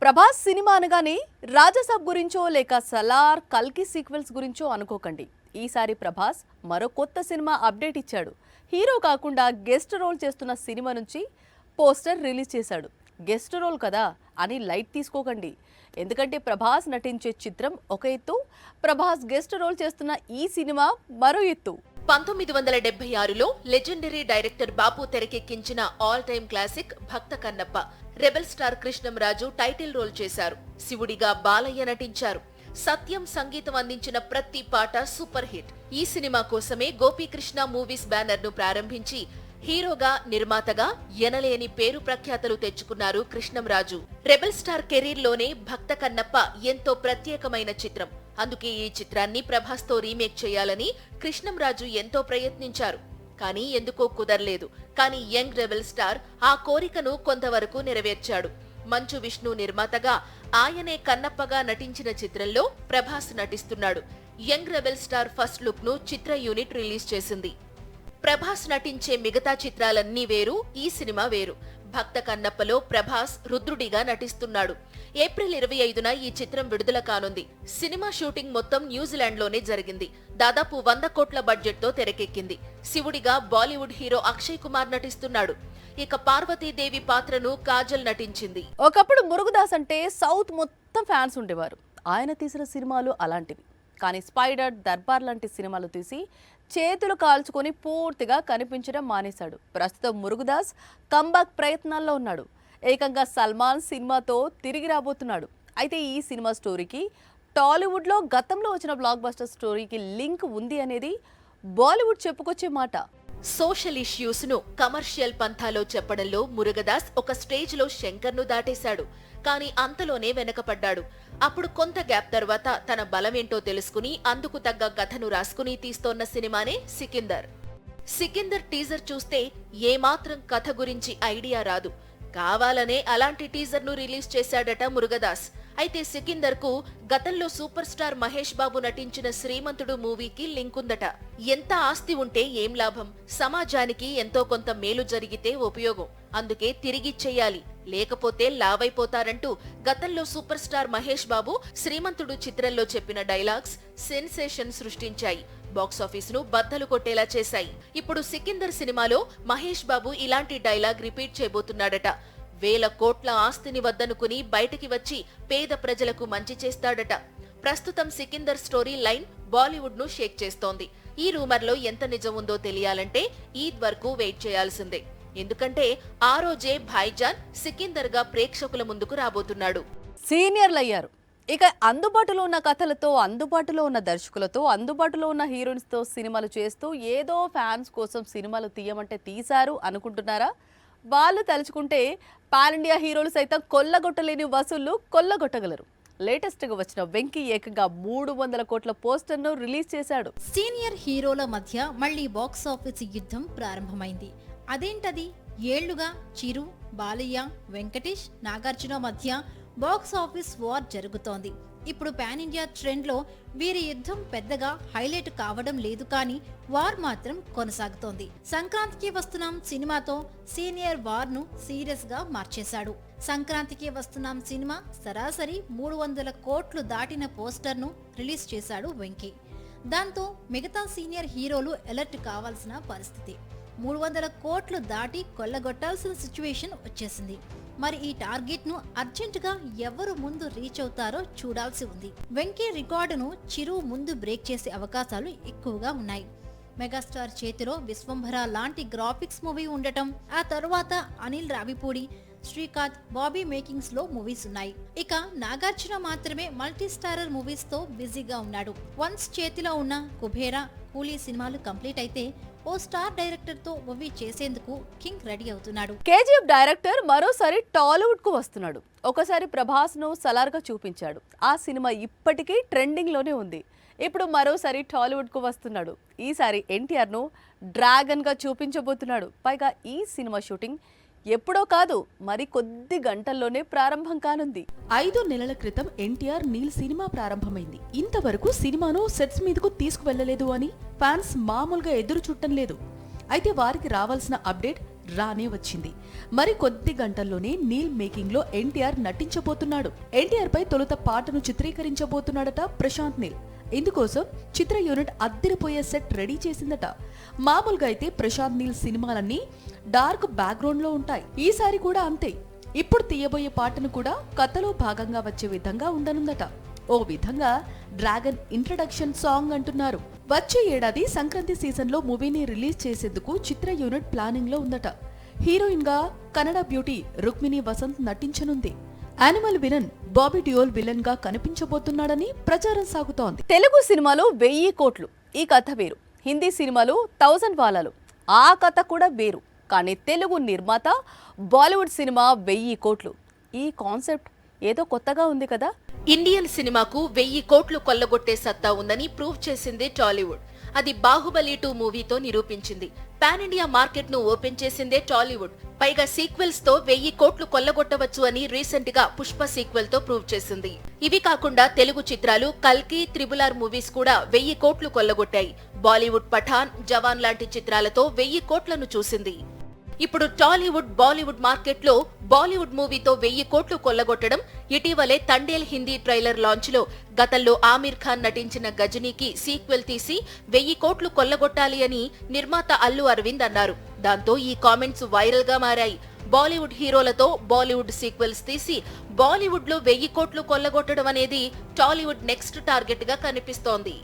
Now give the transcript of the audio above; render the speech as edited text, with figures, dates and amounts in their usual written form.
Prabhas cinema అనగానే రాజసాబ్ గురించో లేక సలార్ కల్కి సీక్వెల్స్ గురించో అనుకోకండి. ఈసారి ప్రభాస్ మరో కొత్త సినిమా అప్డేట్ ఇచ్చాడు. హీరో కాకుండా గెస్ట్ రోల్ చేస్తున్న సినిమా నుంచి పోస్టర్ రిలీజ్ చేశాడు. గెస్ట్ రోల్ కదా అని లైట్ తీసుకోకండి. ఎందుకంటే ప్రభాస్ నటించే చిత్రం ఒక ఎత్తు, ప్రభాస్ గెస్ట్ రోల్ చేస్తున్న ఈ సినిమా మరో ఎత్తు. 1976లో లెజెండరీ డైరెక్టర్ బాపు తెరకెక్కించిన ఆల్ టైమ్ క్లాసిక్ భక్త Kannappa. Rebel star Krishnamraju title role చేశారు. శివుడిగా బాలయ్య నటించారు. సత్యం సంగీతం అందించిన ప్రతి పాట సూపర్ హిట్. ఈ సినిమా కోసమే గోపీకృష్ణ మూవీస్ బ్యానర్ ను ప్రారంభించి హీరోగా, నిర్మాతగా ఎనలేని పేరు ప్రఖ్యాతలు తెచ్చుకున్నారు కృష్ణంరాజు. రెబెల్ స్టార్ కెరీర్ లోనే భక్త కన్నప్ప ఎంతో ప్రత్యేకమైన చిత్రం. అందుకే ఈ చిత్రాన్ని ప్రభాస్ తో రీమేక్ చేయాలని కృష్ణంరాజు ఎంతో ప్రయత్నించారు. కానీ ఎందుకో కుదరలేదు. కానీ యంగ్ రెబెల్ స్టార్ ఆ కోరికను కొంతవరకు నెరవేర్చాడు. మంచు విష్ణు నిర్మాతగా ఆయనే కన్నప్పగా నటించిన చిత్రంలో ప్రభాస్ నటిస్తున్నాడు. Young rebel star first look ను చిత్ర యూనిట్ రిలీజ్ చేసింది. ప్రభాస్ నటించే మిగతా చిత్రాలన్నీ వేరు, ఈ సినిమా వేరు. భక్త కన్నప్పలో ప్రభాస్ రుద్రుడిగా నటిస్తున్నాడు. ఏప్రిల్ 25న ఈ చిత్రం విడుదల కానుంది. సినిమా షూటింగ్ మొత్తం న్యూజిలాండ్ లోనే జరిగింది. దాదాపు 100 కోట్ల బడ్జెట్ తో తెరకెక్కింది. శివుడిగా బాలీవుడ్ హీరో అక్షయ్ కుమార్ నటిస్తున్నాడు. ఇక పార్వతీదేవి పాత్రను కాజల్ నటించింది. ఒకప్పుడు మురుగుదాస్ అంటే సౌత్ మొత్తం ఫ్యాన్స్ ఉండేవారు. ఆయన తీసిన సినిమాలు అలాంటివి. కానీ స్పైడర్, దర్బార్ లాంటి సినిమాలు తీసి చేతులు కాల్చుకొని పూర్తిగా కనిపించడం మానేశాడు. ప్రస్తుతం మురుగుదాస్ కంబ్యాక్ ప్రయత్నాల్లో ఉన్నాడు. ఏకంగా సల్మాన్ సినిమాతో తిరిగి రాబోతున్నాడు. అయితే ఈ సినిమా స్టోరీకి టాలీవుడ్లో గతంలో వచ్చిన బ్లాక్ బస్టర్ స్టోరీకి లింక్ ఉంది అనేది బాలీవుడ్ చెప్పుకొచ్చే మాట. సోషల్ ఇష్యూస్ ను కమర్షియల్ పంథాలో చెప్పడంలో మురుగదాస్ ఒక స్టేజ్ లో శంకర్ ను దాటేశాడు. కానీ అంతలోనే వెనకపడ్డాడు. అప్పుడు కొంత గ్యాప్ తర్వాత తన బలమేంటో తెలుసుకుని అందుకు తగ్గ కథను రాసుకుని తీస్తోన్న సినిమానే సికిందర్. సికిందర్ టీజర్ చూస్తే ఏమాత్రం కథ గురించి ఐడియా రాదు. కావాలనే అలాంటి టీజర్ ను రిలీజ్ చేశాడట మురుగదాస్. అయితే సికిందర్ కు గతంలో సూపర్ స్టార్ మహేష్ బాబు నటించిన శ్రీమంతుడు మూవీకి లింక్ ఉందట. ఎంత ఆస్తి ఉంటే ఏం లాభం, సమాజానికి ఎంతో కొంత మేలు జరిగితే ఉపయోగం. అందుకే తిరిగిచ్చేయాలి, లేకపోతే లావైపోతారంటూ గతంలో సూపర్ స్టార్ మహేష్ బాబు శ్రీమంతుడు చిత్రంలో చెప్పిన డైలాగ్స్ సెన్సేషన్ సృష్టించాయి. బాక్సాఫీస్ ను బద్దలు కొట్టేలా చేశాయి. ఇప్పుడు సికిందర్ సినిమాలో మహేష్ బాబు ఇలాంటి డైలాగ్ రిపీట్ చేయబోతున్నాడట. 1000 కోట్ల ఆస్తిని వద్దనుకుని బయటికి వచ్చి పేద ప్రజలకు మంచి చేస్తాడట. ప్రస్తుతం సికిందర్ స్టోరీ లైన్ బాలీవుడ్ ను షేక్ చేస్తోంది. ఈ రూమర్ లో ఎంత నిజం ఉందో తెలియాలంటే ఈద్ వరకు వెయిట్ చేయాల్సిందే. ఎందుకంటే ఆ రోజే భాయ్జాన్ సికిందర్ గా ప్రేక్షకుల ముందుకు రాబోతున్నాడు. సీనియర్లు అయ్యారు. ఇక అందుబాటులో ఉన్న కథలతో, అందుబాటులో ఉన్న దర్శకులతో, అందుబాటులో ఉన్న హీరోయిన్స్ తో సినిమాలు చేస్తూ ఏదో ఫ్యాన్స్ కోసం సినిమాలు తీయమంటే తీశారు అనుకుంటున్నారా? వాళ్ళు తలుచుకుంటే పాన్ ఇండియా హీరోలు సైతం కొల్లగొట్టలేని వసూళ్లు కొల్లగొట్టగలరు. లేటెస్ట్ గా వచ్చిన వెంకీ ఏకంగా 300 కోట్ల పోస్టర్ ను రిలీజ్ చేశాడు. సీనియర్ హీరోల మధ్య మళ్లీ బాక్స్ ఆఫీస్ యుద్ధం ప్రారంభమైంది. అదేంటది? ఏళ్లుగా చిరు, బాలయ్య, వెంకటేష్, నాగార్జున మధ్య బాక్స్ ఆఫీస్ వార్ జరుగుతోంది. ఇప్పుడు పాన్ ఇండియా ట్రెండ్ లో వీరి యుద్ధం పెద్దగా హైలైట్ కావడం లేదు, కానీ వార్ మాత్రం కొనసాగుతోంది. సంక్రాంతికి వస్తున్నాం సినిమాతో సీనియర్ వార్ ను సీరియస్ గా మార్చేశాడు. సంక్రాంతికి వస్తున్నాం సినిమా సరాసరి 300 కోట్లు దాటిన పోస్టర్ ను రిలీజ్ చేశాడు వెంకీ. దాంతో మిగతా సీనియర్ హీరోలు అలర్ట్ కావాల్సిన పరిస్థితి. 300 కోట్లు దాటి కొల్లగొట్టాల్సిన సిచ్యువేషన్ వచ్చేసింది. మరి ఈ టార్గెట్ ను అర్జెంట్ గా ఎవరు ముందు రీచ్ అవుతారో చూడాల్సి ఉంది. వెంకీ రికార్డును చిరు ముందు బ్రేక్ చేసే అవకాశాలు ఎక్కువగా ఉన్నాయి. మెగాస్టార్ చేతిలో విశ్వంభర లాంటి గ్రాఫిక్స్ మూవీ ఉండటం, ఆ తరువాత అనిల్ రావిపూడి, శ్రీకాంత్, బాబీ మేకింగ్స్ లో మూవీస్ ఉన్నాయి. ఇక నాగార్జున మాత్రమే మల్టీ స్టారర్ మూవీస్ తో బిజీగా ఉన్నాడు. వన్స్ చేతిలో ఉన్న కుబేరా, కూలీ సినిమాలు కంప్లీట్ అయితే ఓ స్టార్ డైరెక్టర్ తో మూవీ చేసేందుకు కింగ్ రెడీ అవుతున్నాడు. కేజీఎఫ్ డైరెక్టర్ మరోసారి టాలీవుడ్ కు వస్తున్నాడు. ఒకసారి ప్రభాస్ ను సలార్ గా చూపించాడు. ఆ సినిమా ఇప్పటికీ ట్రెండింగ్ లోనే ఉంది. ఇప్పుడు మరోసారి టాలీవుడ్ కు వస్తున్నాడు. ఈసారి ఎన్టీఆర్ ను డ్రాగన్ గా చూపించబోతున్నాడు. పైగా ఈ సినిమా షూటింగ్ ఎప్పుడో కాదు, మరి కొద్ది గంటల్లోనే ప్రారంభం కానుంది. 5 నెలల క్రితం ఎన్టీఆర్ నీల్ సినిమా ప్రారంభమైంది. ఇంతవరకు సినిమాను సెట్స్ మీదకు తీసుకువెళ్లలేదు అని ఫ్యాన్స్ మామూలుగా ఎదురు చుట్టం లేదు. అయితే వారికి రావాల్సిన అప్డేట్ రానే వచ్చింది. మరి కొద్ది గంటల్లోనే నీల్ మేకింగ్ లో ఎన్టీఆర్ నటించబోతున్నాడు. ఎన్టీఆర్ పై తొలుత పాటను చిత్రీకరించబోతున్నాడట ప్రశాంత్ నీల్. ఇందుకోసం చిత్ర యూనిట్ అద్దరిపోయే సెట్ రెడీ చేసిందట. మామూలుగా అయితే ప్రశాంత్ నీల్ సినిమాలన్నీ డార్క్ బ్యాక్గ్రౌండ్ లో ఉంటాయి. ఈసారి కూడా అంతే. ఇప్పుడు తీయబోయే పాటను కూడా కథలో భాగంగా వచ్చే విధంగా ఉండనుందట. ఓ విధంగా డ్రాగన్ ఇంట్రడక్షన్ సాంగ్ అంటున్నారు. వచ్చే ఏడాది సంక్రాంతి సీజన్ లో మూవీని రిలీజ్ చేసేందుకు చిత్ర యూనిట్ ప్లానింగ్ లో ఉందట. హీరోయిన్ గా కన్నడ బ్యూటీ రుక్మిణి వసంత్ నటించనుంది. Animal villain Bobby Deol villain గా కనిపించబోతున్నాడని ప్రచారం సాగుతోంది. తెలుగు సినిమాలో 1000 కోట్లు ఈ కథ వేరు, హిందీ సినిమాలు 1000 వాలాలు ఆ కథ కూడా వేరు. కానీ తెలుగు నిర్మాత బాలీవుడ్ సినిమా 1000 కోట్లు ఈ కాన్సెప్ట్ ఏదో కొత్తగా ఉంది కదా. ఇండియన్ సినిమాకు 1000 కోట్లు కొల్లగొట్టే సత్తా ఉందని ప్రూవ్ చేసింది టాలీవుడ్. అది బాహుబలి 2 మూవీతో నిరూపించింది. పాన్ ఇండియా మార్కెట్ ను ఓపెన్ చేసిందే టాలీవుడ్. పైగా సీక్వెల్స్ తో 1000 కోట్లు కొల్లగొట్టవచ్చు అని రీసెంట్ గా పుష్ప సీక్వెల్ తో ప్రూవ్ చేసింది. ఇవి కాకుండా తెలుగు చిత్రాలు కల్కి, త్రిబుల్ R మూవీస్ కూడా 1000 కోట్లు కొల్లగొట్టాయి. బాలీవుడ్ పఠాన్, జవాన్ లాంటి చిత్రాలతో 1000 కోట్లను చూసింది. ఇప్పుడు టాలీవుడ్, బాలీవుడ్ మార్కెట్ లో బాలీవుడ్ మూవీతో 1000 కోట్లు కొల్లగొట్టడం, ఇటీవలే తండేల్ హిందీ ట్రైలర్ లాంచ్ లో గతంలో ఆమీర్ ఖాన్ నటించిన గజనీకి సీక్వెల్ తీసి 1000 కోట్లు కొల్లగొట్టాలి అని నిర్మాత అల్లు అరవింద్ అన్నారు. దాంతో ఈ కామెంట్స్ వైరల్ గా మారాయి. బాలీవుడ్ హీరోలతో బాలీవుడ్ సీక్వెల్స్ తీసి బాలీవుడ్ లో 1000 కోట్లు కొల్లగొట్టడం అనేది టాలీవుడ్ నెక్స్ట్ టార్గెట్ గా కనిపిస్తోంది.